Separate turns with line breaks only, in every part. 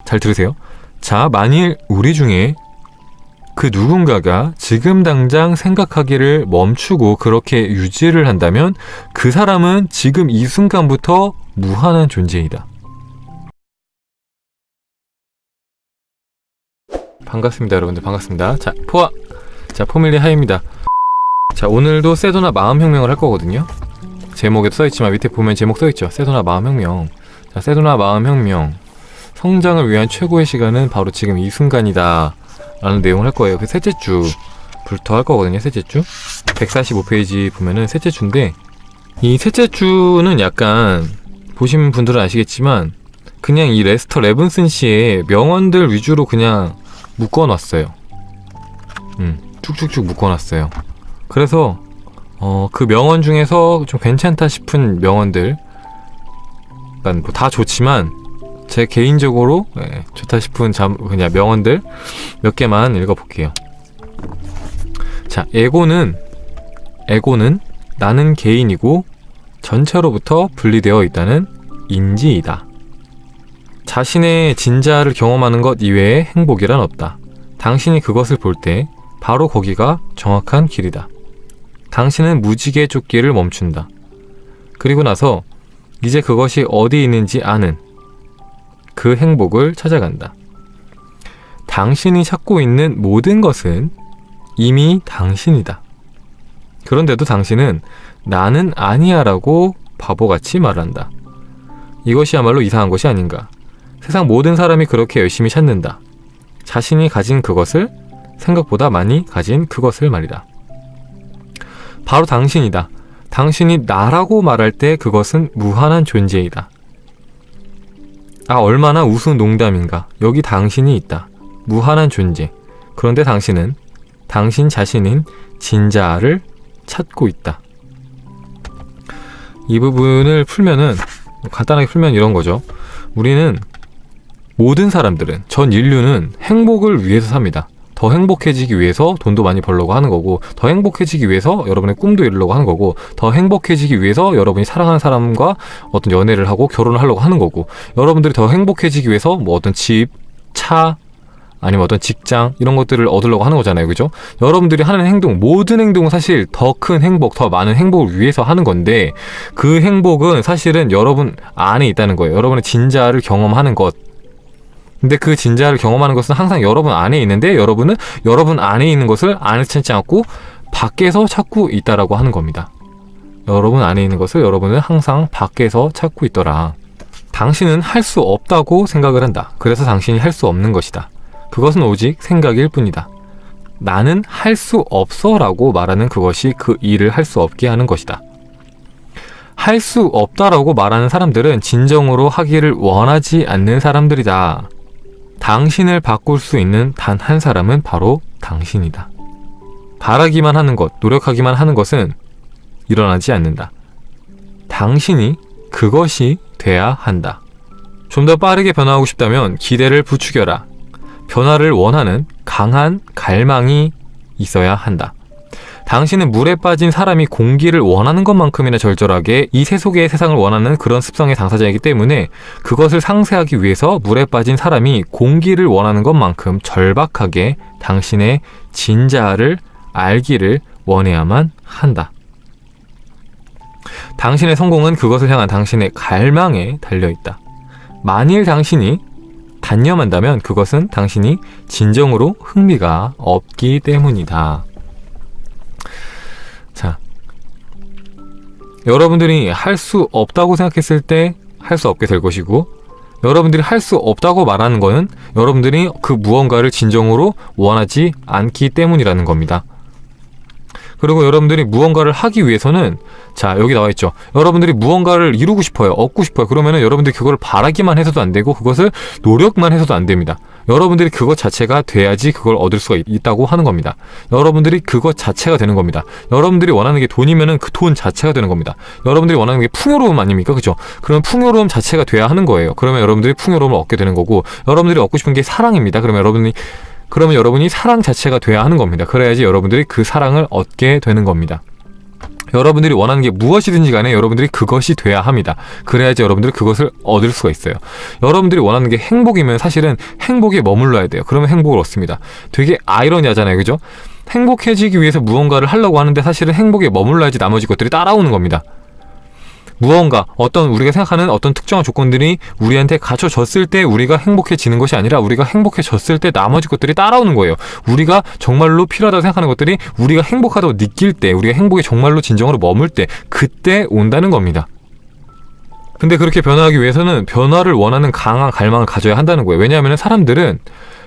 잘 들으세요. 자, 만일 우리 중에 그 누군가가 지금 당장 생각하기를 멈추고 그렇게 유지를 한다면 그 사람은 지금 이 순간부터 무한한 존재이다. 반갑습니다, 여러분들. 반갑습니다. 자, 포밀리 하이입니다. 자, 오늘도 세도나 마음혁명을 할 거거든요. 제목에도 써있지만 밑에 보면 제목 써있죠. 세도나 마음혁명. 자, 세도나 마음혁명. 성장을 위한 최고의 시간은 바로 지금 이 순간이다 라는 내용을 할 거예요. 그 셋째 주부터 할 거거든요. 셋째 주 145페이지 보면은 셋째 주인데, 이 셋째 주는 약간 보신 분들은 아시겠지만 그냥 이 레스터 레븐슨 씨의 명언들 위주로 그냥 묶어놨어요. 쭉쭉쭉 묶어놨어요. 그래서 그 명언 중에서 좀 괜찮다 싶은 명언들, 그러니까 뭐 다 좋지만 제 개인적으로 좋다 싶은 그냥 명언들 몇 개만 읽어볼게요. 자, 에고는 나는 개인이고 전체로부터 분리되어 있다는 인지이다. 자신의 진자를 경험하는 것 이외에 행복이란 없다. 당신이 그것을 볼 때 바로 거기가 정확한 길이다. 당신은 무지개 쫓기를 멈춘다. 그리고 나서 이제 그것이 어디 있는지 아는 그 행복을 찾아간다. 당신이 찾고 있는 모든 것은 이미 당신이다. 그런데도 당신은 나는 아니야 라고 바보같이 말한다. 이것이야말로 이상한 것이 아닌가. 세상 모든 사람이 그렇게 열심히 찾는다. 자신이 가진 그것을, 생각보다 많이 가진 그것을 말이다. 바로 당신이다. 당신이 나라고 말할 때 그것은 무한한 존재이다. 아, 얼마나 우스운 농담인가. 여기 당신이 있다. 무한한 존재. 그런데 당신은 당신 자신인 진자를 찾고 있다. 이 부분을 풀면은, 간단하게 풀면 이런 거죠. 우리는, 모든 사람들은, 전 인류는 행복을 위해서 삽니다. 더 행복해지기 위해서 돈도 많이 벌려고 하는 거고, 더 행복해지기 위해서 여러분의 꿈도 이루려고 하는 거고, 더 행복해지기 위해서 여러분이 사랑하는 사람과 어떤 연애를 하고 결혼을 하려고 하는 거고, 여러분들이 더 행복해지기 위해서 뭐 어떤 집, 차, 아니면 어떤 직장, 이런 것들을 얻으려고 하는 거잖아요. 그죠? 여러분들이 하는 행동, 모든 행동은 사실 더 큰 행복, 더 많은 행복을 위해서 하는 건데, 그 행복은 사실은 여러분 안에 있다는 거예요. 여러분의 진자를 경험하는 것. 근데 그 진자를 경험하는 것은 항상 여러분 안에 있는데, 여러분은 여러분 안에 있는 것을 안에 찾지 않고 밖에서 찾고 있다라고 하는 겁니다. 여러분 안에 있는 것을 여러분은 항상 밖에서 찾고 있더라. 당신은 할 수 없다고 생각을 한다. 그래서 당신이 할 수 없는 것이다. 그것은 오직 생각일 뿐이다. 나는 할 수 없어 라고 말하는 그것이 그 일을 할 수 없게 하는 것이다. 할 수 없다라고 말하는 사람들은 진정으로 하기를 원하지 않는 사람들이다. 당신을 바꿀 수 있는 단 한 사람은 바로 당신이다. 바라기만 하는 것, 노력하기만 하는 것은 일어나지 않는다. 당신이 그것이 돼야 한다. 좀 더 빠르게 변화하고 싶다면 기대를 부추겨라. 변화를 원하는 강한 갈망이 있어야 한다. 당신은 물에 빠진 사람이 공기를 원하는 것만큼이나 절절하게 이 세속의 세상을 원하는 그런 습성의 당사자이기 때문에 그것을 상쇄하기 위해서 물에 빠진 사람이 공기를 원하는 것만큼 절박하게 당신의 진자를 알기를 원해야만 한다. 당신의 성공은 그것을 향한 당신의 갈망에 달려있다. 만일 당신이 단념한다면 그것은 당신이 진정으로 흥미가 없기 때문이다. 자, 여러분들이 할 수 없다고 생각했을 때 할 수 없게 될 것이고, 여러분들이 할 수 없다고 말하는 거는 여러분들이 그 무언가를 진정으로 원하지 않기 때문이라는 겁니다. 그리고 여러분들이 무언가를 하기 위해서는, 자, 여기 나와 있죠. 여러분들이 무언가를 이루고 싶어요. 얻고 싶어요. 그러면은 여러분들이 그걸 바라기만 해서도 안 되고, 그것을 노력만 해서도 안 됩니다. 여러분들이 그것 자체가 돼야지 그걸 얻을 수가 있다고 하는 겁니다. 여러분들이 그것 자체가 되는 겁니다. 여러분들이 원하는 게 돈이면은 그 돈 자체가 되는 겁니다. 여러분들이 원하는 게 풍요로움 아닙니까? 그죠? 그럼 풍요로움 자체가 돼야 하는 거예요. 그러면 여러분들이 풍요로움을 얻게 되는 거고, 여러분들이 얻고 싶은 게 사랑입니다. 그러면 여러분이 사랑 자체가 돼야 하는 겁니다. 그래야지 여러분들이 그 사랑을 얻게 되는 겁니다. 여러분들이 원하는 게 무엇이든지 간에 여러분들이 그것이 돼야 합니다. 그래야지 여러분들이 그것을 얻을 수가 있어요. 여러분들이 원하는 게 행복이면 사실은 행복에 머물러야 돼요. 그러면 행복을 얻습니다. 되게 아이러니하잖아요. 그죠? 행복해지기 위해서 무언가를 하려고 하는데 사실은 행복에 머물러야지 나머지 것들이 따라오는 겁니다. 무언가 어떤 우리가 생각하는 어떤 특정한 조건들이 우리한테 갖춰졌을 때 우리가 행복해지는 것이 아니라 우리가 행복해졌을 때 나머지 것들이 따라오는 거예요. 우리가 정말로 필요하다고 생각하는 것들이 우리가 행복하다고 느낄 때, 우리가 행복에 정말로 진정으로 머물 때, 그때 온다는 겁니다. 근데 그렇게 변화하기 위해서는 변화를 원하는 강한 갈망을 가져야 한다는 거예요. 왜냐하면 사람들은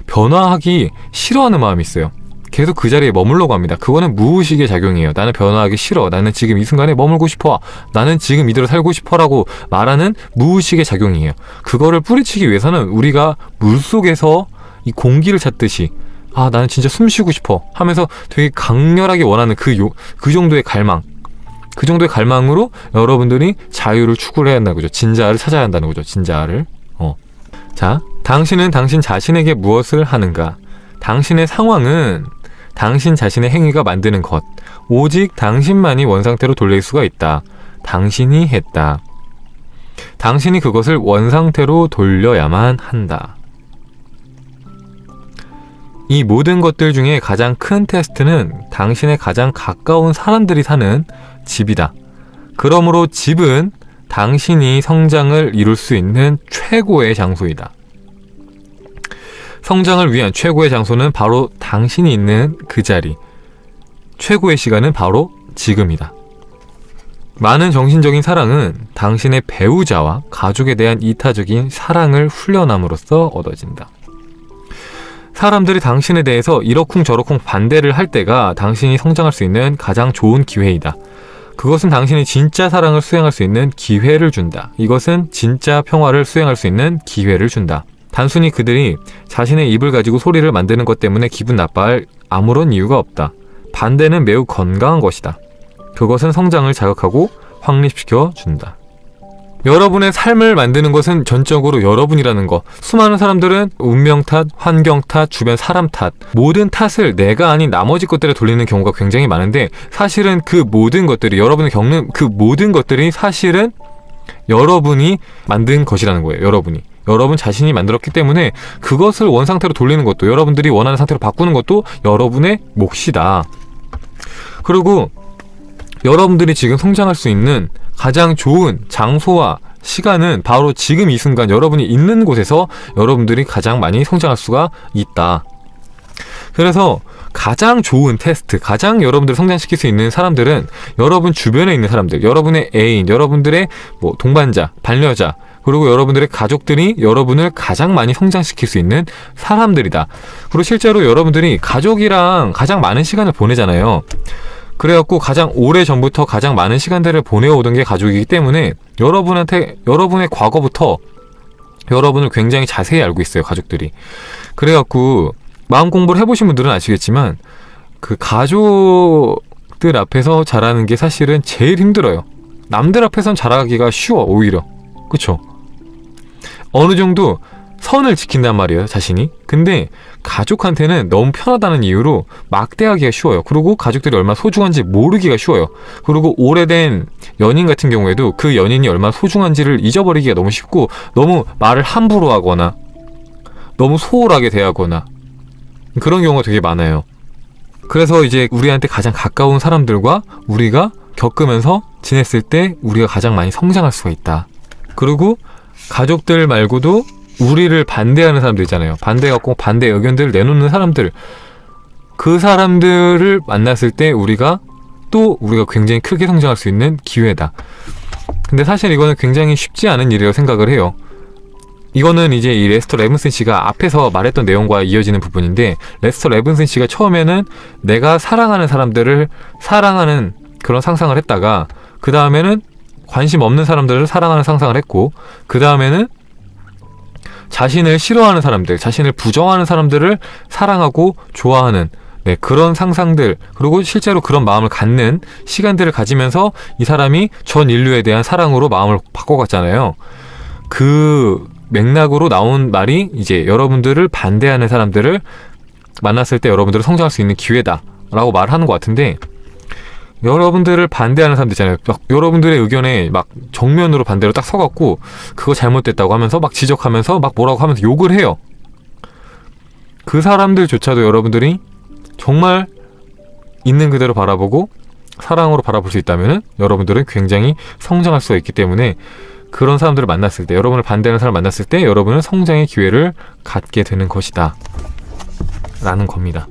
변화하기 싫어하는 마음이 있어요. 계속 그 자리에 머물려고 합니다. 그거는 무의식의 작용이에요. 나는 변화하기 싫어. 나는 지금 이 순간에 머물고 싶어. 나는 지금 이대로 살고 싶어 라고 말하는 무의식의 작용이에요. 그거를 뿌리치기 위해서는 우리가 물속에서 이 공기를 찾듯이 나는 진짜 숨 쉬고 싶어 하면서 되게 강렬하게 원하는 그 정도의 갈망, 그 정도의 갈망으로 여러분들이 자유를 추구를 해야 한다는 거죠. 진자를 찾아야 한다는 거죠. 진자를. 자, 당신은 당신 자신에게 무엇을 하는가? 당신의 상황은 당신 자신의 행위가 만드는 것. 오직 당신만이 원상태로 돌릴 수가 있다. 당신이 했다. 당신이 그것을 원상태로 돌려야만 한다. 이 모든 것들 중에 가장 큰 테스트는 당신의 가장 가까운 사람들이 사는 집이다. 그러므로 집은 당신이 성장을 이룰 수 있는 최고의 장소이다. 성장을 위한 최고의 장소는 바로 당신이 있는 그 자리. 최고의 시간은 바로 지금이다. 많은 정신적인 사랑은 당신의 배우자와 가족에 대한 이타적인 사랑을 훈련함으로써 얻어진다. 사람들이 당신에 대해서 이러쿵저러쿵 반대를 할 때가 당신이 성장할 수 있는 가장 좋은 기회이다. 그것은 당신이 진짜 사랑을 수행할 수 있는 기회를 준다. 이것은 진짜 평화를 수행할 수 있는 기회를 준다. 단순히 그들이 자신의 입을 가지고 소리를 만드는 것 때문에 기분 나빠할 아무런 이유가 없다. 반대는 매우 건강한 것이다. 그것은 성장을 자극하고 확립시켜 준다. 여러분의 삶을 만드는 것은 전적으로 여러분이라는 거. 수많은 사람들은 운명 탓, 환경 탓, 주변 사람 탓, 모든 탓을 내가 아닌 나머지 것들에 돌리는 경우가 굉장히 많은데, 사실은 그 모든 것들이, 여러분이 겪는 그 모든 것들이 사실은 여러분이 만든 것이라는 거예요. 여러분 자신이 만들었기 때문에 그것을 원상태로 돌리는 것도, 여러분들이 원하는 상태로 바꾸는 것도 여러분의 몫이다. 그리고 여러분들이 지금 성장할 수 있는 가장 좋은 장소와 시간은 바로 지금 이 순간 여러분이 있는 곳에서 여러분들이 가장 많이 성장할 수가 있다. 그래서 가장 좋은 테스트, 가장 여러분들을 성장시킬 수 있는 사람들은 여러분 주변에 있는 사람들, 여러분의 애인, 여러분들의 동반자, 반려자, 그리고 여러분들의 가족들이 여러분을 가장 많이 성장시킬 수 있는 사람들이다. 그리고 실제로 여러분들이 가족이랑 가장 많은 시간을 보내잖아요. 그래갖고 가장 오래 전부터 가장 많은 시간들을 보내오던 게 가족이기 때문에 여러분의 과거부터 여러분을 굉장히 자세히 알고 있어요, 가족들이. 그래갖고 마음 공부를 해보신 분들은 아시겠지만 그 가족들 앞에서 자라는 게 사실은 제일 힘들어요. 남들 앞에선 자라기가 쉬워, 오히려. 그쵸? 어느 정도 선을 지킨단 말이에요, 자신이. 근데 가족한테는 너무 편하다는 이유로 막대하기가 쉬워요. 그리고 가족들이 얼마나 소중한지 모르기가 쉬워요. 그리고 오래된 연인 같은 경우에도 그 연인이 얼마나 소중한지를 잊어버리기가 너무 쉽고, 너무 말을 함부로 하거나 너무 소홀하게 대하거나 그런 경우가 되게 많아요. 그래서 이제 우리한테 가장 가까운 사람들과 우리가 겪으면서 지냈을 때 우리가 가장 많이 성장할 수가 있다. 그리고 가족들 말고도 우리를 반대하는 사람들 있잖아요. 반대갖고 반대 의견들을 내놓는 사람들, 그 사람들을 만났을 때 우리가 굉장히 크게 성장할 수 있는 기회다. 근데 사실 이거는 굉장히 쉽지 않은 일이라고 생각을 해요. 이거는 이제 이 레스터 레븐슨 씨가 앞에서 말했던 내용과 이어지는 부분인데, 레스터 레븐슨 씨가 처음에는 내가 사랑하는 사람들을 사랑하는 그런 상상을 했다가, 그 다음에는 관심 없는 사람들을 사랑하는 상상을 했고, 그 다음에는 자신을 싫어하는 사람들, 자신을 부정하는 사람들을 사랑하고 좋아하는 그런 상상들, 그리고 실제로 그런 마음을 갖는 시간들을 가지면서 이 사람이 전 인류에 대한 사랑으로 마음을 바꿔갔잖아요. 그 맥락으로 나온 말이 이제 여러분들을 반대하는 사람들을 만났을 때 여러분들은 성장할 수 있는 기회다 라고 말하는 것 같은데, 여러분들을 반대하는 사람들 있잖아요. 막 여러분들의 의견에 막 정면으로 반대로 딱 서갖고 그거 잘못됐다고 하면서 막 지적하면서 막 뭐라고 하면서 욕을 해요. 그 사람들조차도 여러분들이 정말 있는 그대로 바라보고 사랑으로 바라볼 수 있다면 여러분들은 굉장히 성장할 수가 있기 때문에 그런 사람들을 만났을 때, 여러분을 반대하는 사람을 만났을 때 여러분은 성장의 기회를 갖게 되는 것이다 라는 겁니다.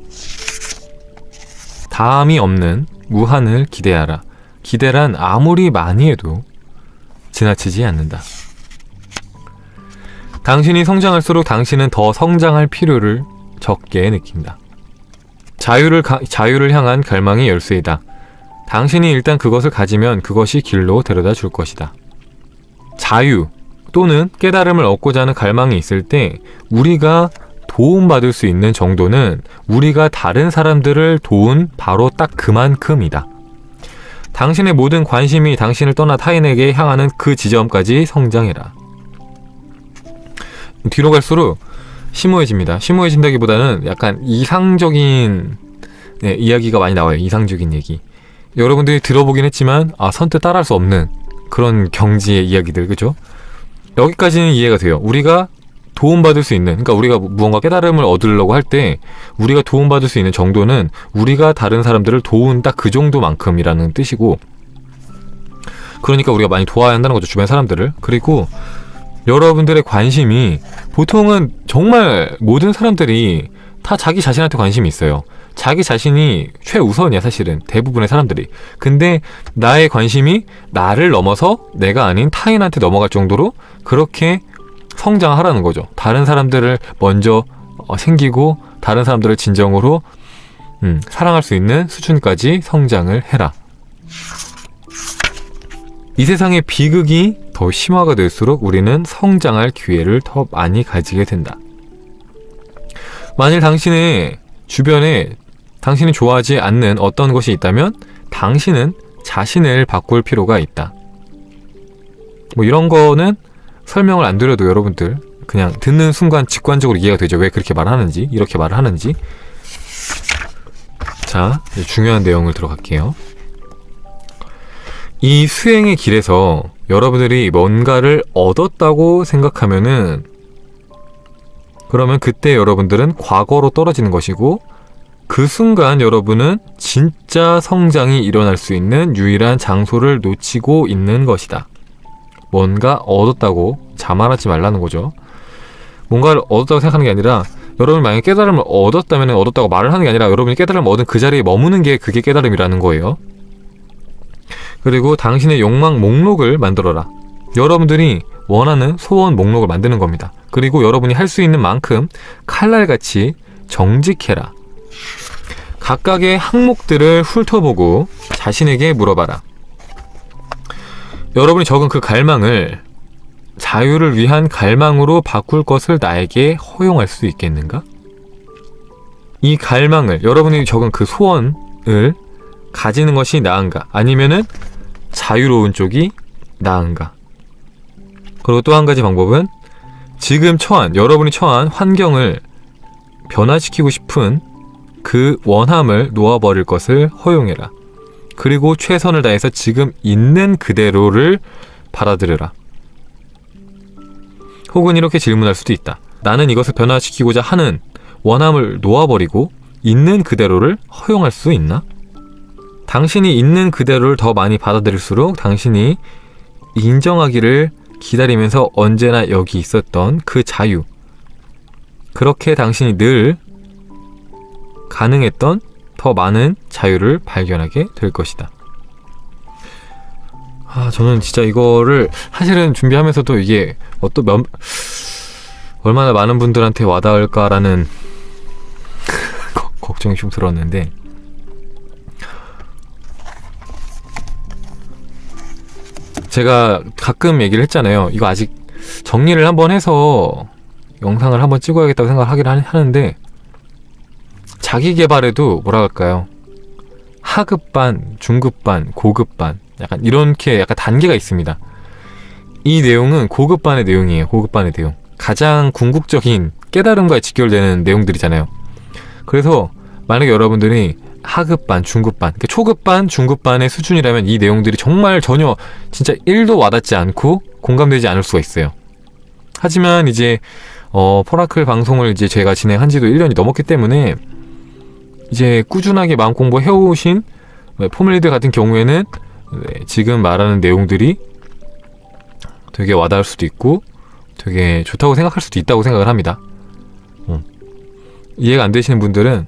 다함이 없는 무한을 기대하라. 기대란 아무리 많이 해도 지나치지 않는다. 당신이 성장할수록 당신은 더 성장할 필요를 적게 느낀다. 자유를 향한 갈망이 열쇠이다. 당신이 일단 그것을 가지면 그것이 길로 데려다 줄 것이다. 자유 또는 깨달음을 얻고자 하는 갈망이 있을 때 우리가 도움받을 수 있는 정도는 우리가 다른 사람들을 도운 바로 딱 그만큼이다. 당신의 모든 관심이 당신을 떠나 타인에게 향하는 그 지점까지 성장해라. 뒤로 갈수록 심오해집니다. 심오해진다기보다는 약간 이상적인 이야기가 많이 나와요. 이상적인 얘기. 여러분들이 들어보긴 했지만 선뜻 따라할 수 없는 그런 경지의 이야기들, 그죠? 여기까지는 이해가 돼요. 우리가 도움받을 수 있는, 그러니까 우리가 무언가 깨달음을 얻으려고 할 때 우리가 도움받을 수 있는 정도는 우리가 다른 사람들을 도운 딱 그 정도만큼이라는 뜻이고, 그러니까 우리가 많이 도와야 한다는 거죠, 주변 사람들을. 그리고 여러분들의 관심이, 보통은 정말 모든 사람들이 다 자기 자신한테 관심이 있어요. 자기 자신이 최우선이야, 사실은 대부분의 사람들이. 근데 나의 관심이 나를 넘어서 내가 아닌 타인한테 넘어갈 정도로 그렇게 성장하라는 거죠. 다른 사람들을 먼저 생기고 다른 사람들을 진정으로 사랑할 수 있는 수준까지 성장을 해라. 이 세상의 비극이 더 심화가 될수록 우리는 성장할 기회를 더 많이 가지게 된다. 만일 당신의 주변에 당신이 좋아하지 않는 어떤 것이 있다면 당신은 자신을 바꿀 필요가 있다. 뭐 이런 거는 설명을 안 드려도 여러분들 그냥 듣는 순간 직관적으로 이해가 되죠. 왜 그렇게 말하는지, 이렇게 말을 하는지. 자, 이제 중요한 내용을 들어갈게요. 이 수행의 길에서 여러분들이 뭔가를 얻었다고 생각하면은, 그러면 그때 여러분들은 과거로 떨어지는 것이고, 그 순간 여러분은 진짜 성장이 일어날 수 있는 유일한 장소를 놓치고 있는 것이다. 뭔가 얻었다고 자만하지 말라는 거죠. 뭔가를 얻었다고 생각하는 게 아니라, 여러분이 만약에 깨달음을 얻었다면 얻었다고 말을 하는 게 아니라 여러분이 깨달음을 얻은 그 자리에 머무는 게 그게 깨달음이라는 거예요. 그리고 당신의 욕망 목록을 만들어라. 여러분들이 원하는 소원 목록을 만드는 겁니다. 그리고 여러분이 할 수 있는 만큼 칼날같이 정직해라. 각각의 항목들을 훑어보고 자신에게 물어봐라. 여러분이 적은 그 갈망을 자유를 위한 갈망으로 바꿀 것을 나에게 허용할 수 있겠는가? 이 갈망을, 여러분이 적은 그 소원을 가지는 것이 나은가? 아니면은 자유로운 쪽이 나은가? 그리고 또 한 가지 방법은 지금 여러분이 처한 환경을 변화시키고 싶은 그 원함을 놓아버릴 것을 허용해라. 그리고 최선을 다해서 지금 있는 그대로를 받아들여라. 혹은 이렇게 질문할 수도 있다. 나는 이것을 변화시키고자 하는 원함을 놓아버리고 있는 그대로를 허용할 수 있나? 당신이 있는 그대로를 더 많이 받아들일수록 당신이 인정하기를 기다리면서 언제나 여기 있었던 그 자유, 그렇게 당신이 늘 가능했던 더 많은 자유를 발견하게 될 것이다. 저는 진짜 이거를 사실은 준비하면서도 이게 얼마나 많은 분들한테 와닿을까라는 걱정이 좀 들었는데, 제가 가끔 얘기를 했잖아요. 이거 아직 정리를 한번 해서 영상을 한번 찍어야겠다고 생각을 하긴 하는데, 자기 개발에도 뭐라 할까요? 하급반, 중급반, 고급반, 약간 이렇게 약간 단계가 있습니다. 이 내용은 고급반의 내용이에요. 고급반의 내용. 가장 궁극적인 깨달음과 직결되는 내용들이잖아요. 그래서 만약에 여러분들이 하급반, 중급반, 그러니까 초급반, 중급반의 수준이라면 이 내용들이 정말 전혀 진짜 1도 와닿지 않고 공감되지 않을 수가 있어요. 하지만 이제 포라클 방송을 이제 제가 진행한 지도 1년이 넘었기 때문에 이제 꾸준하게 마음 공부 해오신 포밀리드 같은 경우에는 지금 말하는 내용들이 되게 와닿을 수도 있고 되게 좋다고 생각할 수도 있다고 생각을 합니다. 이해가 안 되시는 분들은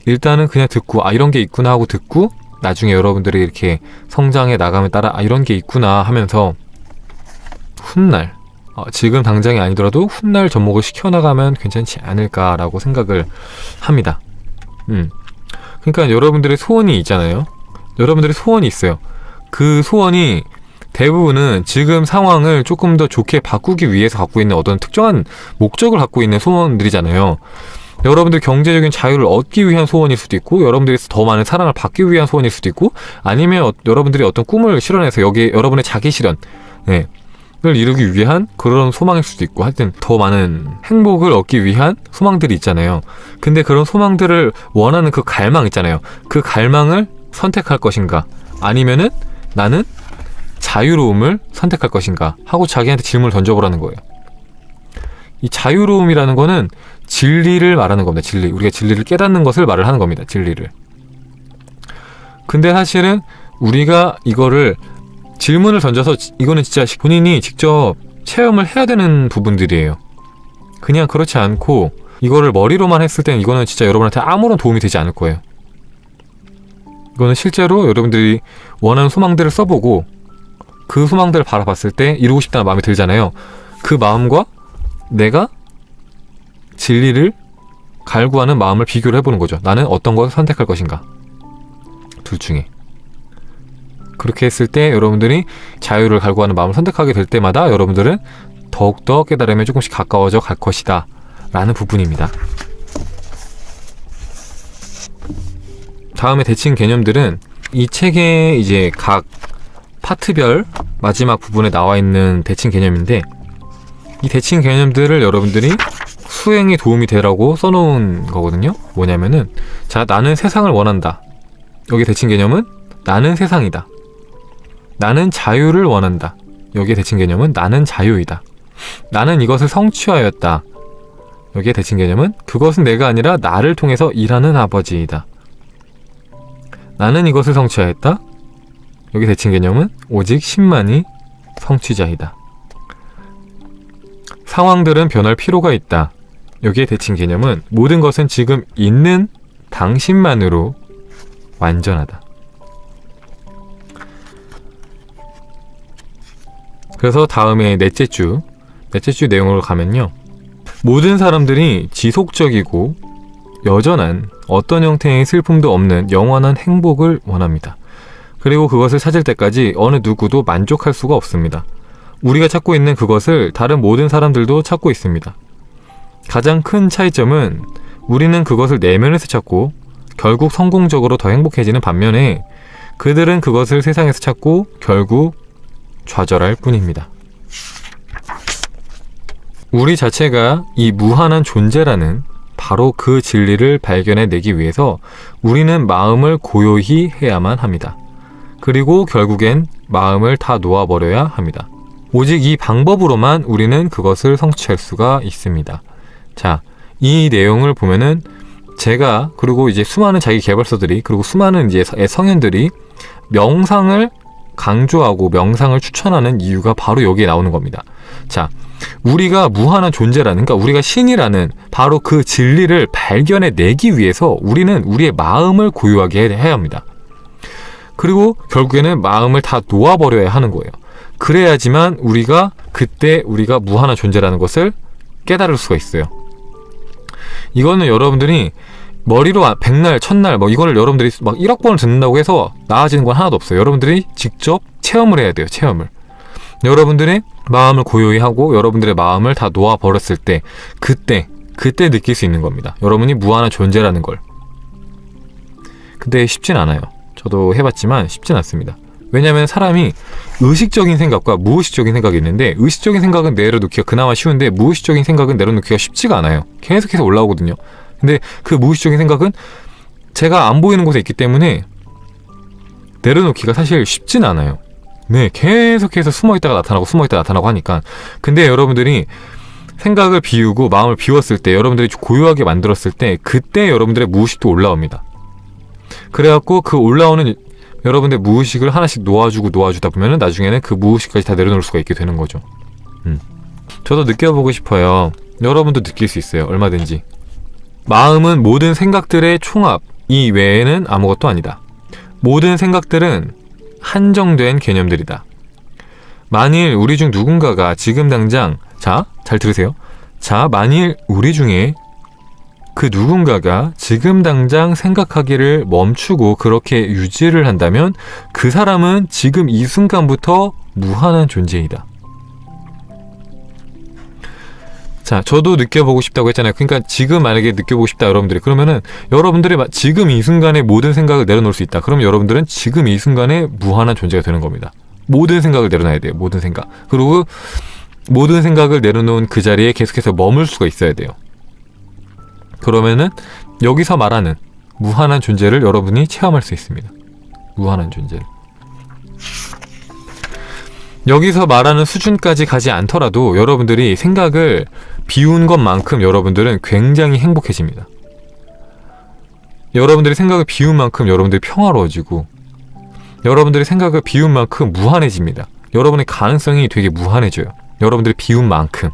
일단은 그냥 듣고 이런 게 있구나 하고 듣고 나중에 여러분들이 이렇게 성장해 나감에 따라 이런 게 있구나 하면서 훗날 지금 당장이 아니더라도 훗날 접목을 시켜나가면 괜찮지 않을까라고 생각을 합니다. 그러니까 여러분들의 소원이 있잖아요. 여러분들의 소원이 있어요. 그 소원이 대부분은 지금 상황을 조금 더 좋게 바꾸기 위해서 갖고 있는 어떤 특정한 목적을 갖고 있는 소원들이잖아요. 여러분들 경제적인 자유를 얻기 위한 소원일 수도 있고, 여러분들이 더 많은 사랑을 받기 위한 소원일 수도 있고, 아니면 여러분들이 어떤 꿈을 실현해서 여기에 여러분의 자기 실현 을 이루기 위한 그런 소망일 수도 있고, 하여튼 더 많은 행복을 얻기 위한 소망들이 있잖아요. 근데 그런 소망들을 원하는 그 갈망 있잖아요. 그 갈망을 선택할 것인가, 아니면은 나는 자유로움을 선택할 것인가 하고 자기한테 질문을 던져보라는 거예요. 이 자유로움이라는 거는 진리를 말하는 겁니다. 진리. 우리가 진리를 깨닫는 것을 말을 하는 겁니다. 진리를. 근데 사실은 우리가 이거를 질문을 던져서 이거는 진짜 본인이 직접 체험을 해야 되는 부분들이에요. 그냥 그렇지 않고 이거를 머리로만 했을 때는 이거는 진짜 여러분한테 아무런 도움이 되지 않을 거예요. 이거는 실제로 여러분들이 원하는 소망들을 써보고 그 소망들을 바라봤을 때 이루고 싶다는 마음이 들잖아요. 그 마음과 내가 진리를 갈구하는 마음을 비교를 해보는 거죠. 나는 어떤 것을 선택할 것인가, 둘 중에. 그렇게 했을 때 여러분들이 자유를 갈구하는 마음을 선택하게 될 때마다 여러분들은 더욱더 깨달음에 조금씩 가까워져 갈 것이다 라는 부분입니다. 다음에 대칭 개념들은 이 책의 이제 각 파트별 마지막 부분에 나와 있는 대칭 개념인데, 이 대칭 개념들을 여러분들이 수행에 도움이 되라고 써놓은 거거든요. 뭐냐면은, 자, 나는 세상을 원한다. 여기 대칭 개념은 나는 세상이다. 나는 자유를 원한다. 여기에 대칭 개념은 나는 자유이다. 나는 이것을 성취하였다. 여기에 대칭 개념은 그것은 내가 아니라 나를 통해서 일하는 아버지이다. 나는 이것을 성취하였다. 여기 대칭 개념은 오직 신만이 성취자이다. 상황들은 변할 필요가 있다. 여기에 대칭 개념은 모든 것은 지금 있는 당신만으로 완전하다. 그래서 다음에 넷째 주 내용으로 가면요, 모든 사람들이 지속적이고 여전한 어떤 형태의 슬픔도 없는 영원한 행복을 원합니다. 그리고 그것을 찾을 때까지 어느 누구도 만족할 수가 없습니다. 우리가 찾고 있는 그것을 다른 모든 사람들도 찾고 있습니다. 가장 큰 차이점은 우리는 그것을 내면에서 찾고 결국 성공적으로 더 행복해지는 반면에 그들은 그것을 세상에서 찾고 결국 좌절할 뿐입니다. 우리 자체가 이 무한한 존재라는 바로 그 진리를 발견해내기 위해서 우리는 마음을 고요히 해야만 합니다. 그리고 결국엔 마음을 다 놓아버려야 합니다. 오직 이 방법으로만 우리는 그것을 성취할 수가 있습니다. 자, 이 내용을 보면은 제가, 그리고 이제 수많은 자기 개발서들이, 그리고 수많은 이제 성현들이 명상을 강조하고 명상을 추천하는 이유가 바로 여기에 나오는 겁니다. 자, 우리가 무한한 존재라는, 그러니까 우리가 신이라는 바로 그 진리를 발견해내기 위해서 우리는 우리의 마음을 고요하게 해야 합니다. 그리고 결국에는 마음을 다 놓아버려야 하는 거예요. 그래야지만 그때 우리가 무한한 존재라는 것을 깨달을 수가 있어요. 이거는 여러분들이 머리로 백날, 천날 이거를 여러분들이 막 1억 번을 듣는다고 해서 나아지는 건 하나도 없어요. 여러분들이 직접 체험을 해야 돼요. 체험을. 여러분들의 마음을 고요히 하고 여러분들의 마음을 다 놓아버렸을 때 그때 느낄 수 있는 겁니다. 여러분이 무한한 존재라는 걸. 근데 쉽진 않아요. 저도 해봤지만 쉽진 않습니다. 왜냐하면 사람이 의식적인 생각과 무의식적인 생각이 있는데, 의식적인 생각은 내려놓기가 그나마 쉬운데 무의식적인 생각은 내려놓기가 쉽지가 않아요. 계속해서 올라오거든요. 근데 그 무의식적인 생각은 제가 안 보이는 곳에 있기 때문에 내려놓기가 사실 쉽진 않아요. 네, 계속해서 숨어있다가 나타나고 숨어있다가 나타나고 하니까. 근데 여러분들이 생각을 비우고 마음을 비웠을 때, 여러분들이 고요하게 만들었을 때, 그때 여러분들의 무의식도 올라옵니다. 그래갖고 그 올라오는 여러분들의 무의식을 하나씩 놓아주다 보면은 나중에는 그 무의식까지 다 내려놓을 수가 있게 되는 거죠. 저도 느껴보고 싶어요. 여러분도 느낄 수 있어요. 얼마든지. 마음은 모든 생각들의 총합 이외에는 아무것도 아니다. 모든 생각들은 한정된 개념들이다. 만일 우리 중 누군가가 지금 당장, 자, 잘 들으세요. 자, 만일 우리 중에 그 누군가가 지금 당장 생각하기를 멈추고 그렇게 유지를 한다면 그 사람은 지금 이 순간부터 무한한 존재이다. 자, 저도 느껴보고 싶다고 했잖아요. 그러니까 지금 만약에 느껴보고 싶다 여러분들이, 그러면은 여러분들이 지금 이 순간에 모든 생각을 내려놓을 수 있다. 그러면 여러분들은 지금 이 순간에 무한한 존재가 되는 겁니다. 모든 생각을 내려놔야 돼요. 모든 생각. 그리고 모든 생각을 내려놓은 그 자리에 계속해서 머물 수가 있어야 돼요. 그러면은 여기서 말하는 무한한 존재를 여러분이 체험할 수 있습니다. 무한한 존재를. 여기서 말하는 수준까지 가지 않더라도 여러분들이 생각을 비운 것만큼 여러분들은 굉장히 행복해집니다. 여러분들이 생각을 비운 만큼 여러분들이 평화로워지고, 여러분들이 생각을 비운 만큼 무한해집니다. 여러분의 가능성이 되게 무한해져요. 여러분들이 비운 만큼.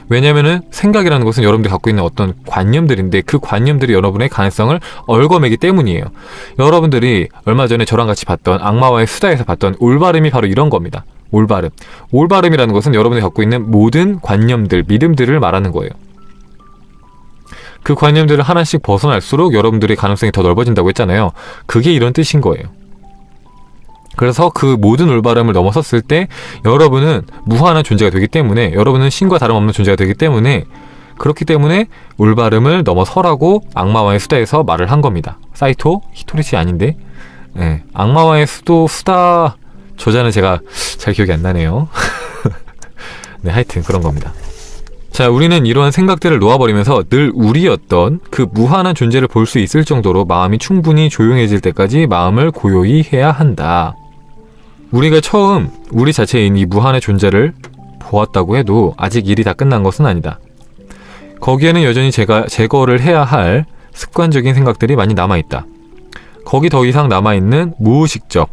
왜냐면은 생각이라는 것은 여러분들이 갖고 있는 어떤 관념들인데, 그 관념들이 여러분의 가능성을 얽어매기 때문이에요. 여러분들이 얼마 전에 저랑 같이 봤던 악마와의 수다에서 봤던 올바름이 바로 이런 겁니다. 올바름. 올바름이라는 것은 여러분이 갖고 있는 모든 관념들, 믿음들을 말하는 거예요. 그 관념들을 하나씩 벗어날수록 여러분들의 가능성이 더 넓어진다고 했잖아요. 그게 이런 뜻인 거예요. 그래서 그 모든 올바름을 넘어섰을 때 여러분은 무한한 존재가 되기 때문에, 여러분은 신과 다름없는 존재가 되기 때문에, 그렇기 때문에 올바름을 넘어서라고 악마와의 수다에서 말을 한 겁니다. 사이토 히토리시 아닌데, 네, 악마와의 수다 저자는 제가 잘 기억이 안 나네요. 네, 하여튼 그런 겁니다. 자, 우리는 이러한 생각들을 놓아버리면서 늘 우리였던 그 무한한 존재를 볼 수 있을 정도로 마음이 충분히 조용해질 때까지 마음을 고요히 해야 한다. 우리가 처음 우리 자체인 이 무한의 존재를 보았다고 해도 아직 일이 다 끝난 것은 아니다. 거기에는 여전히 제거를 해야 할 습관적인 생각들이 많이 남아있다. 거기 더 이상 남아있는 무의식적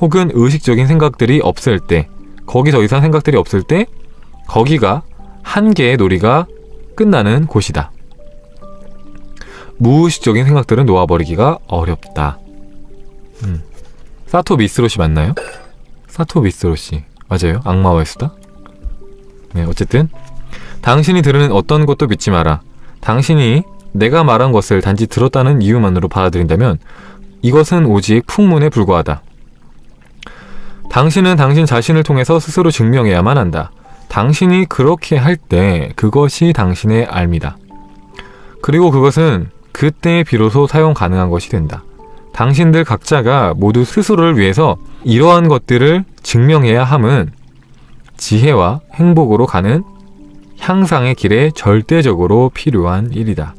혹은 의식적인 생각들이 없을 때, 거기 더 이상 생각들이 없을 때 거기가 한 개의 놀이가 끝나는 곳이다. 무의식적인 생각들은 놓아버리기가 어렵다. 사토 미스로시 맞나요? 사토 미스로시 맞아요? 악마와의 수다? 네, 어쨌든 당신이 들으는 어떤 것도 믿지 마라. 당신이 내가 말한 것을 단지 들었다는 이유만으로 받아들인다면 이것은 오직 풍문에 불과하다. 당신은 당신 자신을 통해서 스스로 증명해야만 한다. 당신이 그렇게 할 때 그것이 당신의 알미다. 그리고 그것은 그때 비로소 사용 가능한 것이 된다. 당신들 각자가 모두 스스로를 위해서 이러한 것들을 증명해야 함은 지혜와 행복으로 가는 향상의 길에 절대적으로 필요한 일이다.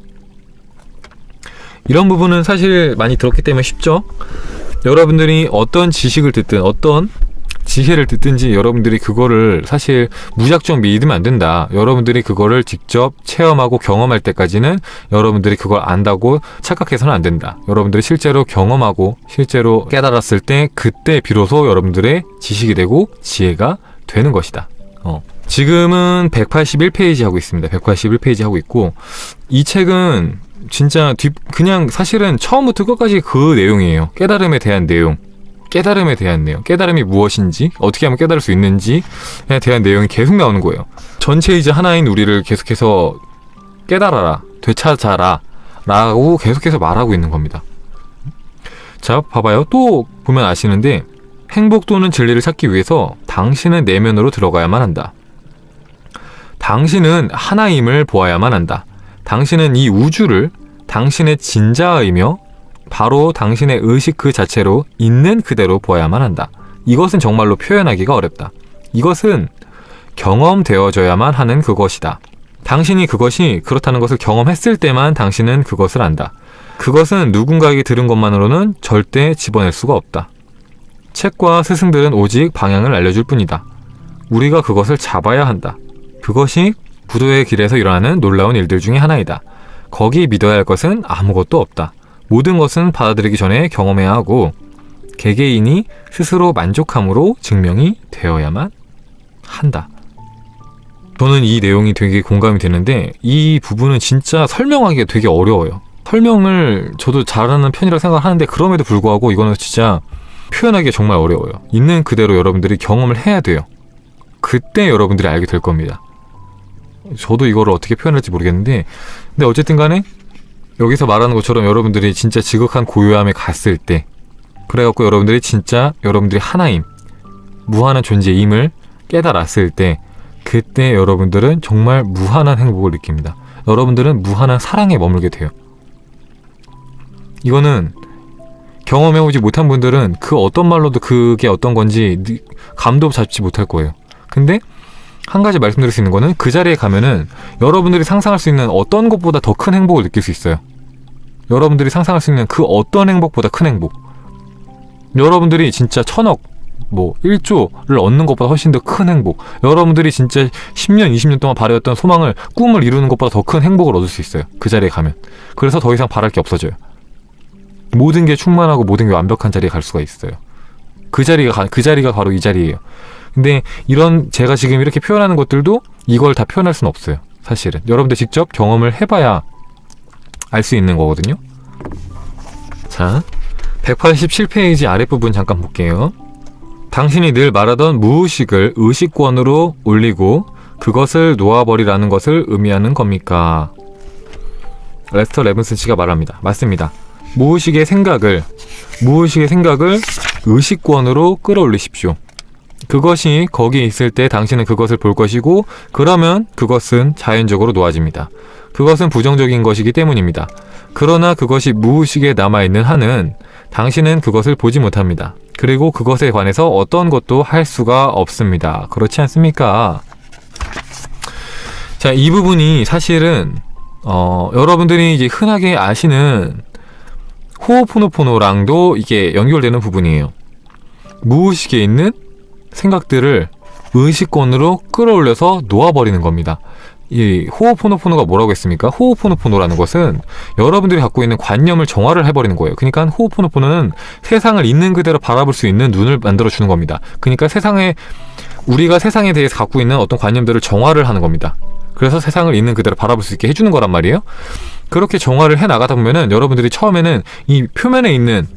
이런 부분은 사실 많이 들었기 때문에 쉽죠? 여러분들이 어떤 지식을 듣든 어떤 지혜를 듣든지 여러분들이 그거를 사실 무작정 믿으면 안 된다. 여러분들이 그거를 직접 체험하고 경험할 때까지는 여러분들이 그걸 안다고 착각해서는 안 된다. 여러분들이 실제로 경험하고 실제로 깨달았을 때 그때 비로소 여러분들의 지식이 되고 지혜가 되는 것이다. 지금은 181페이지 하고 있습니다. 181페이지 하고 있고, 이 책은 진짜 그냥 사실은 처음부터 끝까지 그 내용이에요. 깨달음에 대한 내용. 깨달음이 무엇인지, 어떻게 하면 깨달을 수 있는지에 대한 내용이 계속 나오는 거예요. 전체이자 하나인 우리를 계속해서 깨달아라, 되찾아라 라고 계속해서 말하고 있는 겁니다. 자, 봐봐요. 또 보면 아시는데, 행복 또는 진리를 찾기 위해서 당신은 내면으로 들어가야만 한다. 당신은 하나임을 보아야만 한다. 당신은 이 우주를 당신의 진자이며 바로 당신의 의식 그 자체로 있는 그대로 보아야만 한다. 이것은 정말로 표현하기가 어렵다. 이것은 경험되어져야만 하는 그것이다. 당신이 그것이 그렇다는 것을 경험했을 때만 당신은 그것을 안다. 그것은 누군가에게 들은 것만으로는 절대 집어낼 수가 없다. 책과 스승들은 오직 방향을 알려줄 뿐이다. 우리가 그것을 잡아야 한다. 그것이 부도의 길에서 일어나는 놀라운 일들 중에 하나이다. 거기에 믿어야 할 것은 아무것도 없다. 모든 것은 받아들이기 전에 경험해야 하고 개개인이 스스로 만족함으로 증명이 되어야만 한다. 저는 이 내용이 되게 공감이 되는데 이 부분은 진짜 설명하기가 되게 어려워요. 설명을 저도 잘하는 편이라고 생각하는데 그럼에도 불구하고 이거는 진짜 표현하기가 정말 어려워요. 있는 그대로 여러분들이 경험을 해야 돼요. 그때 여러분들이 알게 될 겁니다. 저도 이거를 어떻게 표현할지 모르겠는데 근데 어쨌든 간에 여기서 말하는 것처럼 여러분들이 진짜 지극한 고요함에 갔을 때 그래갖고 여러분들이 진짜 여러분들이 하나임, 무한한 존재임을 깨달았을 때 그때 여러분들은 정말 무한한 행복을 느낍니다. 여러분들은 무한한 사랑에 머물게 돼요. 이거는 경험해오지 못한 분들은 그 어떤 말로도 그게 어떤 건지 감도 잡지 못할 거예요. 근데 한 가지 말씀드릴 수 있는 거는 그 자리에 가면은 여러분들이 상상할 수 있는 어떤 것보다 더 큰 행복을 느낄 수 있어요. 여러분들이 상상할 수 있는 그 어떤 행복보다 큰 행복. 여러분들이 진짜 1000억, 1조를 얻는 것보다 훨씬 더 큰 행복. 여러분들이 진짜 10년, 20년 동안 바라였던 소망을, 꿈을 이루는 것보다 더 큰 행복을 얻을 수 있어요. 그 자리에 가면. 그래서 더 이상 바랄 게 없어져요. 모든 게 충만하고 모든 게 완벽한 자리에 갈 수가 있어요. 그 자리가 바로 이 자리예요. 근데 이런 제가 지금 이렇게 표현하는 것들도 이걸 다 표현할 수는 없어요. 사실은. 여러분들 직접 경험을 해봐야 알 수 있는 거거든요. 자, 187페이지 아랫부분 잠깐 볼게요. 당신이 늘 말하던 무의식을 의식권으로 올리고 그것을 놓아버리라는 것을 의미하는 겁니까? 레스터 레븐슨 씨가 말합니다. 맞습니다. 무의식의 생각을 의식권으로 끌어올리십시오. 그것이 거기에 있을 때 당신은 그것을 볼 것이고 그러면 그것은 자연적으로 놓아집니다. 그것은 부정적인 것이기 때문입니다. 그러나 그것이 무의식에 남아있는 한은 당신은 그것을 보지 못합니다. 그리고 그것에 관해서 어떤 것도 할 수가 없습니다. 그렇지 않습니까? 자, 이 부분이 사실은 여러분들이 이제 흔하게 아시는 호오포노포노랑도 이게 연결되는 부분이에요. 무의식에 있는 생각들을 의식권으로 끌어올려서 놓아버리는 겁니다. 이 호오포노포노가 뭐라고 했습니까? 호오포노포노라는 것은 여러분들이 갖고 있는 관념을 정화를 해버리는 거예요. 그러니까 호오포노포노는 세상을 있는 그대로 바라볼 수 있는 눈을 만들어주는 겁니다. 그러니까 우리가 세상에 대해서 갖고 있는 어떤 관념들을 정화를 하는 겁니다. 그래서 세상을 있는 그대로 바라볼 수 있게 해주는 거란 말이에요. 그렇게 정화를 해나가다 보면은 여러분들이 처음에는 이 표면에 있는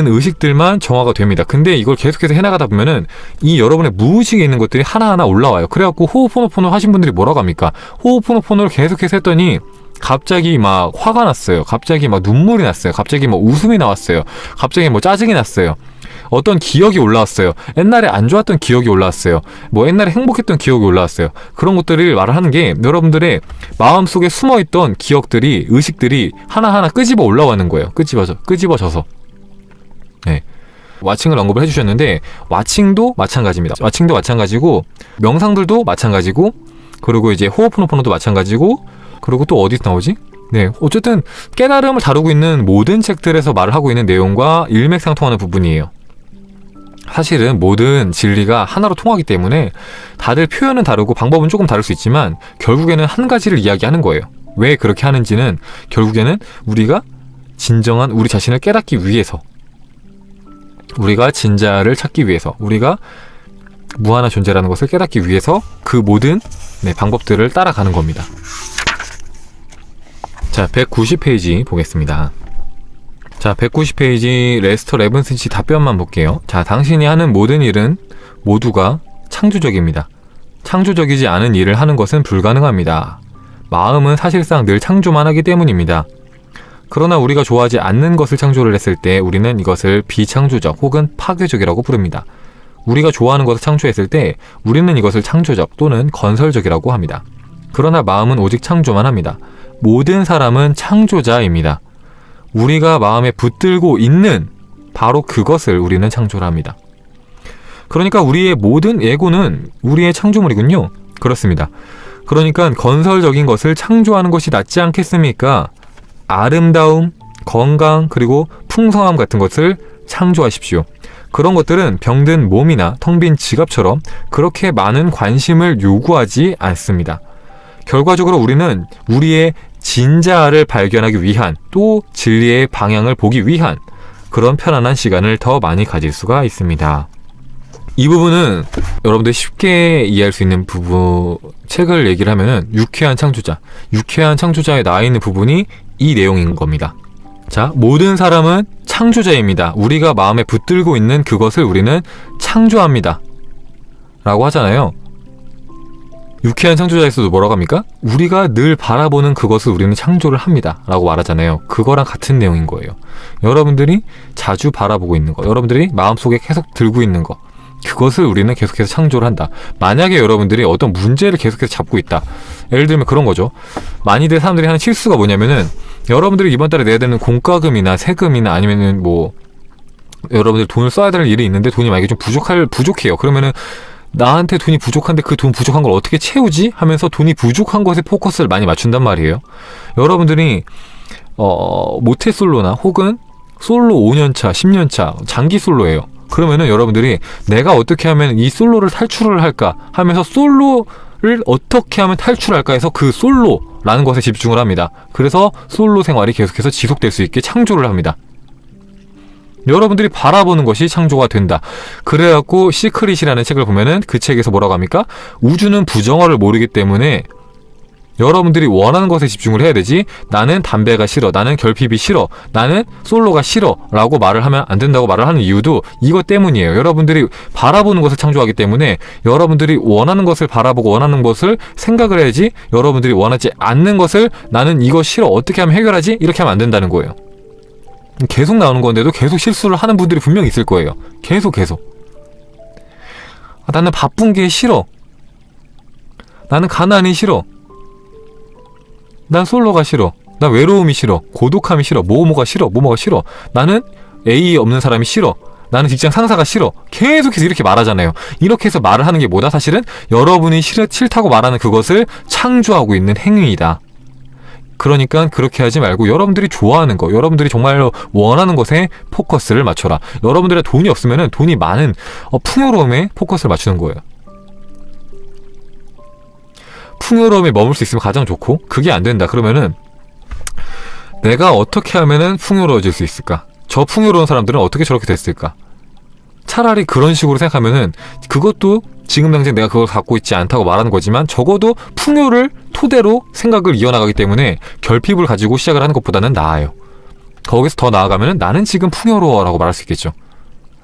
의식들만 정화가 됩니다. 근데 이걸 계속해서 해나가다 보면은 이 여러분의 무의식에 있는 것들이 하나하나 올라와요. 그래갖고 호오포노포노 하신 분들이 뭐라고 합니까? 호오포노포노를 계속해서 했더니 갑자기 막 화가 났어요. 갑자기 막 눈물이 났어요. 갑자기 뭐 웃음이 나왔어요. 갑자기 뭐 짜증이 났어요. 어떤 기억이 올라왔어요. 옛날에 안 좋았던 기억이 올라왔어요. 뭐 옛날에 행복했던 기억이 올라왔어요. 그런 것들을 말을 하는 게 여러분들의 마음속에 숨어있던 기억들이, 의식들이 하나하나 끄집어 올라오는 거예요. 끄집어져서. 네. 와칭을 언급을 해주셨는데 와칭도 마찬가지입니다. 와칭도 마찬가지고 명상들도 마찬가지고 그리고 이제 호오포노포노도 마찬가지고 그리고 또 어디서 나오지? 네, 어쨌든 깨달음을 다루고 있는 모든 책들에서 말을 하고 있는 내용과 일맥상통하는 부분이에요. 사실은 모든 진리가 하나로 통하기 때문에 다들 표현은 다르고 방법은 조금 다를 수 있지만 결국에는 한 가지를 이야기하는 거예요. 왜 그렇게 하는지는 결국에는 우리가 진정한 우리 자신을 깨닫기 위해서, 우리가 진자를 찾기 위해서, 우리가 무한한 존재라는 것을 깨닫기 위해서 그 모든 방법들을 따라가는 겁니다. 자, 190페이지 보겠습니다. 자, 190페이지 레스터 레븐슨 씨 답변만 볼게요. 자, 당신이 하는 모든 일은 모두가 창조적입니다. 창조적이지 않은 일을 하는 것은 불가능합니다. 마음은 사실상 늘 창조만 하기 때문입니다. 그러나 우리가 좋아하지 않는 것을 창조를 했을 때 우리는 이것을 비창조적 혹은 파괴적이라고 부릅니다. 우리가 좋아하는 것을 창조했을 때 우리는 이것을 창조적 또는 건설적이라고 합니다. 그러나 마음은 오직 창조만 합니다. 모든 사람은 창조자입니다. 우리가 마음에 붙들고 있는 바로 그것을 우리는 창조를 합니다. 그러니까 우리의 모든 에고는 우리의 창조물이군요. 그렇습니다. 그러니까 건설적인 것을 창조하는 것이 낫지 않겠습니까? 아름다움, 건강, 그리고 풍성함 같은 것을 창조하십시오. 그런 것들은 병든 몸이나 텅 빈 지갑처럼 그렇게 많은 관심을 요구하지 않습니다. 결과적으로 우리는 우리의 진자아를 발견하기 위한, 또 진리의 방향을 보기 위한 그런 편안한 시간을 더 많이 가질 수가 있습니다. 이 부분은 여러분들이 쉽게 이해할 수 있는 책을 얘기를 하면은 유쾌한 창조자에 나와 있는 부분이 이 내용인 겁니다. 자, 모든 사람은 창조자입니다. 우리가 마음에 붙들고 있는 그것을 우리는 창조합니다. 라고 하잖아요. 유쾌한 창조자에서도 뭐라고 합니까? 우리가 늘 바라보는 그것을 우리는 창조를 합니다. 라고 말하잖아요. 그거랑 같은 내용인 거예요. 여러분들이 자주 바라보고 있는 거, 여러분들이 마음속에 계속 들고 있는 거, 그것을 우리는 계속해서 창조를 한다. 만약에 여러분들이 어떤 문제를 계속해서 잡고 있다. 예를 들면 그런 거죠. 많이들 사람들이 하는 실수가 뭐냐면은, 여러분들이 이번 달에 내야 되는 공과금이나 세금이나 아니면은 뭐 여러분들 돈을 써야 될 일이 있는데 돈이 만약에 좀 부족해요. 그러면은 나한테 돈이 부족한데 그 돈 부족한 걸 어떻게 채우지? 하면서 돈이 부족한 것에 포커스를 많이 맞춘단 말이에요. 여러분들이 모태솔로나 혹은 솔로 5년차, 10년차 장기 솔로예요. 그러면은 여러분들이 내가 어떻게 하면 이 솔로를 탈출을 할까 하면서 솔로를 어떻게 하면 탈출할까 해서 그 솔로라는 것에 집중을 합니다. 그래서 솔로 생활이 계속해서 지속될 수 있게 창조를 합니다. 여러분들이 바라보는 것이 창조가 된다. 그래갖고 시크릿이라는 책을 보면은 그 책에서 뭐라고 합니까? 우주는 부정어를 모르기 때문에 여러분들이 원하는 것에 집중을 해야 되지, 나는 담배가 싫어, 나는 결핍이 싫어, 나는 솔로가 싫어 라고 말을 하면 안 된다고 말을 하는 이유도 이것 때문이에요. 여러분들이 바라보는 것을 창조하기 때문에 여러분들이 원하는 것을 바라보고 원하는 것을 생각을 해야지, 여러분들이 원하지 않는 것을 나는 이거 싫어, 어떻게 하면 해결하지? 이렇게 하면 안 된다는 거예요. 계속 나오는 건데도 계속 실수를 하는 분들이 분명히 있을 거예요. 계속 나는 바쁜 게 싫어, 나는 가난이 싫어, 난 솔로가 싫어, 난 외로움이 싫어, 고독함이 싫어, 뭐뭐가 싫어, 나는 A 없는 사람이 싫어, 나는 직장 상사가 싫어. 계속해서 이렇게 말하잖아요. 이렇게 해서 말을 하는 게 뭐다? 사실은 여러분이 싫다고 말하는 그것을 창조하고 있는 행위이다. 그러니까 그렇게 하지 말고 여러분들이 좋아하는 거, 여러분들이 정말로 원하는 것에 포커스를 맞춰라. 여러분들의 돈이 없으면은 돈이 많은 풍요로움에 포커스를 맞추는 거예요. 풍요로움에 머물 수 있으면 가장 좋고, 그게 안 된다 그러면은 내가 어떻게 하면은 풍요로워질 수 있을까? 저 풍요로운 사람들은 어떻게 저렇게 됐을까? 차라리 그런 식으로 생각하면은 그것도 지금 당장 내가 그걸 갖고 있지 않다고 말하는 거지만 적어도 풍요를 토대로 생각을 이어나가기 때문에 결핍을 가지고 시작을 하는 것보다는 나아요. 거기서 더 나아가면은 나는 지금 풍요로워 라고 말할 수 있겠죠.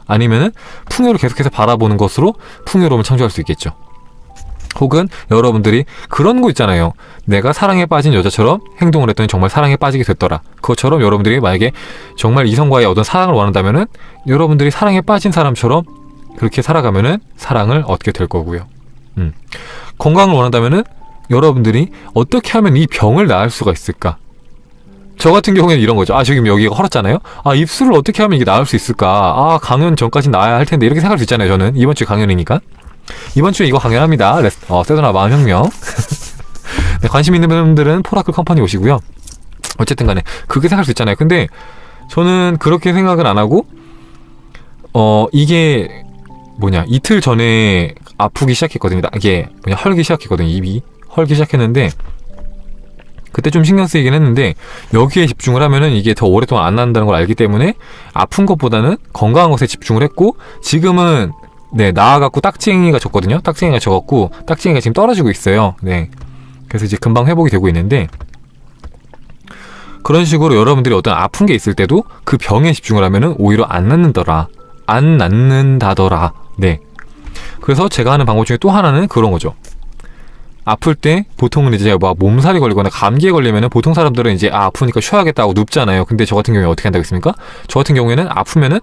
아니면은 풍요를 계속해서 바라보는 것으로 풍요로움을 창조할 수 있겠죠. 혹은 여러분들이 그런 거 있잖아요. 내가 사랑에 빠진 여자처럼 행동을 했더니 정말 사랑에 빠지게 됐더라. 그것처럼 여러분들이 만약에 정말 이성과의 어떤 사랑을 원한다면은 여러분들이 사랑에 빠진 사람처럼 그렇게 살아가면은 사랑을 얻게 될 거고요. 건강을 원한다면은 여러분들이 어떻게 하면 이 병을 나을 수가 있을까? 저 같은 경우에는 이런 거죠. 지금 여기가 헐었잖아요. 입술을 어떻게 하면 이게 나을 수 있을까? 강연 전까지 나아야 할 텐데, 이렇게 생각할 수 있잖아요. 저는 이번 주에 강연이니까. 이번 주에 이거 강연합니다. 세도나 마음혁명. 네, 관심 있는 분들은 포라클 컴퍼니 오시고요. 어쨌든 간에 그렇게 생각할 수 있잖아요. 근데 저는 그렇게 생각은 안 하고 이게 이틀 전에 아프기 시작했거든요. 이게 헐기 시작했거든요. 입이 헐기 시작했는데 그때 좀 신경 쓰이긴 했는데, 여기에 집중을 하면은 이게 더 오랫동안 안 난다는 걸 알기 때문에 아픈 것보다는 건강한 것에 집중을 했고, 지금은 나아갖고 딱지행이가 졌거든요. 딱지행이가 져갖고 딱지행이가 지금 떨어지고 있어요. 그래서 이제 금방 회복이 되고 있는데, 그런 식으로 여러분들이 어떤 아픈 게 있을 때도 그 병에 집중을 하면은 오히려 안 낫는다더라. 그래서 제가 하는 방법 중에 또 하나는 그런 거죠. 아플 때 보통은 이제 몸살이 걸리거나 감기에 걸리면은 보통 사람들은 이제 아프니까 쉬어야겠다고 눕잖아요. 근데 저 같은 경우에 어떻게 한다고 했습니까? 저 같은 경우에는 아프면은